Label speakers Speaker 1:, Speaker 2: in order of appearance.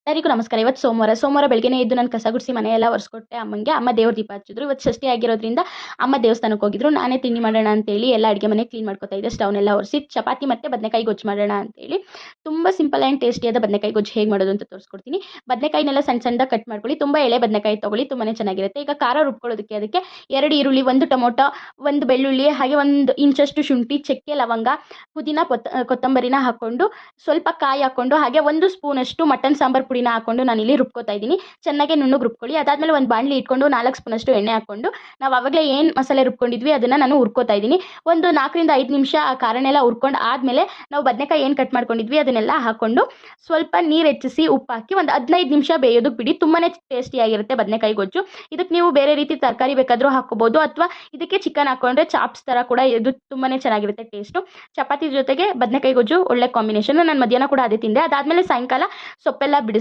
Speaker 1: ಎಲ್ಲರಿಗೂ ನಮಸ್ಕಾರ. ಇವತ್ತು ಸೋಮವಾರ ಬೆಳಗ್ಗೆನೇ ಎದ್ದು ನಾನು ಕಸ ಗುಡಿಸಿ ಮನೆಯೆಲ್ಲ ಒರೆಸ್ಕೊಟ್ಟೆ ಅಮ್ಮಂಗೆ. ಅಮ್ಮ ದೇವ್ರ ದೀಪ ಹಚ್ಚಿದ್ರು. ಇವತ್ತು ಷಷ್ಠಿ ಆಗಿರೋದ್ರಿಂದ ಅಮ್ಮ ದೇವಸ್ಥಾನಕ್ಕೆ ಹೋಗಿದ್ರು. ನಾನೇ ತಿಂಡಿ ಮಾಡೋಣ ಅಂತೇಳಿ ಎಲ್ಲ ಅಡುಗೆ ಮನೆ ಕ್ಲೀನ್ ಮಾಡ್ಕೊತಾ ಇದ್ದೆ. ಸ್ಟವ್ನೆಲ್ಲ ಒರೆಸಿ ಚಪಾತಿ ಮತ್ತು ಬದನೆಕಾಯಿ ಗೊಜ್ಜು ಮಾಡೋಣ ಅಂತೇಳಿ. ತುಂಬ ಸಿಂಪಲ್ ಆ್ಯಂಡ್ ಟೇಸ್ಟಿಯಾದ ಬದನೆಕಾಯಿ ಗೊಜ್ಜು ಹೇಗೆ ಮಾಡೋದು ಅಂತ ತೋರಿಸ್ಕೊಡ್ತೀನಿ. ಬದನೆಕಾಯಿನೆಲ್ಲ ಸಣ್ಣ ಸಣ್ಣದಾಗಿ ಕಟ್ ಮಾಡ್ಕೊಳ್ಳಿ. ತುಂಬ ಎಳೆ ಬದನೆಕಾಯಿ ತೊಗೊಳ್ಳಿ, ತುಂಬಾ ಚೆನ್ನಾಗಿರುತ್ತೆ. ಈಗ ಖಾರ ರುಬ್ಕೊಳ್ಳೋದಕ್ಕೆ ಅದಕ್ಕೆ 2 ಈರುಳ್ಳಿ, 1 ಟೊಮೊಟೊ, 1 ಬೆಳ್ಳುಳ್ಳಿ, ಹಾಗೆ 1 ಇಂಚಷ್ಟು ಶುಂಠಿ, ಚಕ್ಕೆ, ಲವಂಗ, ಪುದೀನ, ಕೊತ್ತಂಬರಿನ ಹಾಕ್ಕೊಂಡು ಸ್ವಲ್ಪ ಕಾಯಿ ಹಾಕ್ಕೊಂಡು ಹಾಗೆ 1 ಸ್ಪೂನಷ್ಟು ಮಟನ್ ಸಾಂಬಾರು ಪುಡಿನ ಹಾಕ್ಕೊಂಡು ನಾನಿಲ್ಲಿ ರುಬ್ಕೋತಾ ಇದ್ದೀನಿ. ಚೆನ್ನಾಗಿ ನುಣ್ಣಗೆ ರುಬ್ಕೊಳ್ಳಿ. ಅದಾದಮೇಲೆ ಒಂದು ಬಾಣಲಿ ಇಟ್ಕೊಂಡು 4 ಸ್ಪೂನಷ್ಟು ಎಣ್ಣೆ ಹಾಕ್ಕೊಂಡು ನಾವು ಆವಾಗಲೇ ಏನು ಮಸಾಲೆ ರುಬ್ಕೊಂಡಿದ್ವಿ ಅದನ್ನು ನಾನು ಹುರ್ಕೋತಾ ಇದ್ದೀನಿ. ಒಂದು 4 ರಿಂದ 5 ನಿಮಿಷ ಆ ಖಾರನೆಲ್ಲ ಹುರ್ಕೊಂಡು ಆದಮೇಲೆ ನಾವು ಬದನೆಕಾಯಿ ಏನು ಕಟ್ ಮಾಡ್ಕೊಂಡಿದ್ವಿ ಅದನ್ನೆಲ್ಲ ಹಾಕ್ಕೊಂಡು ಸ್ವಲ್ಪ ನೀರು ಹೆಚ್ಚಿಸಿ ಉಪ್ಪು ಹಾಕಿ ಒಂದು 15 ನಿಮಿಷ ಬೇಯೋದಕ್ಕೆ ಬಿಡಿ. ತುಂಬಾ ಟೇಸ್ಟಿಯಾಗಿರುತ್ತೆ ಬದನೆಕಾಯಿ ಗೊಜ್ಜು. ಇದಕ್ಕೆ ನೀವು ಬೇರೆ ರೀತಿ ತರಕಾರಿ ಬೇಕಾದರೂ ಹಾಕ್ಕೋಬೋದು ಅಥವಾ ಇದಕ್ಕೆ ಚಿಕನ್ ಹಾಕ್ಕೊಂಡ್ರೆ ಚಾಪ್ಸ್ ಥರ ಕೂಡ ಇದು ತುಂಬಾ ಚೆನ್ನಾಗಿರುತ್ತೆ ಟೇಸ್ಟು. ಚಪಾತಿ ಜೊತೆಗೆ ಬದನೆಕಾಯಿ ಗೊಜ್ಜು ಒಳ್ಳೆ ಕಾಂಬಿನೇಷನ್. ನಾನು ಮಧ್ಯಾಹ್ನ ಕೂಡ ಅದೇ ತಿಂದೆ. ಅದಾದಮೇಲೆ ಸಾಯಂಕಾಲ ಸೊಪ್ಪೆಲ್ಲ ಬಿಡಿಸಿ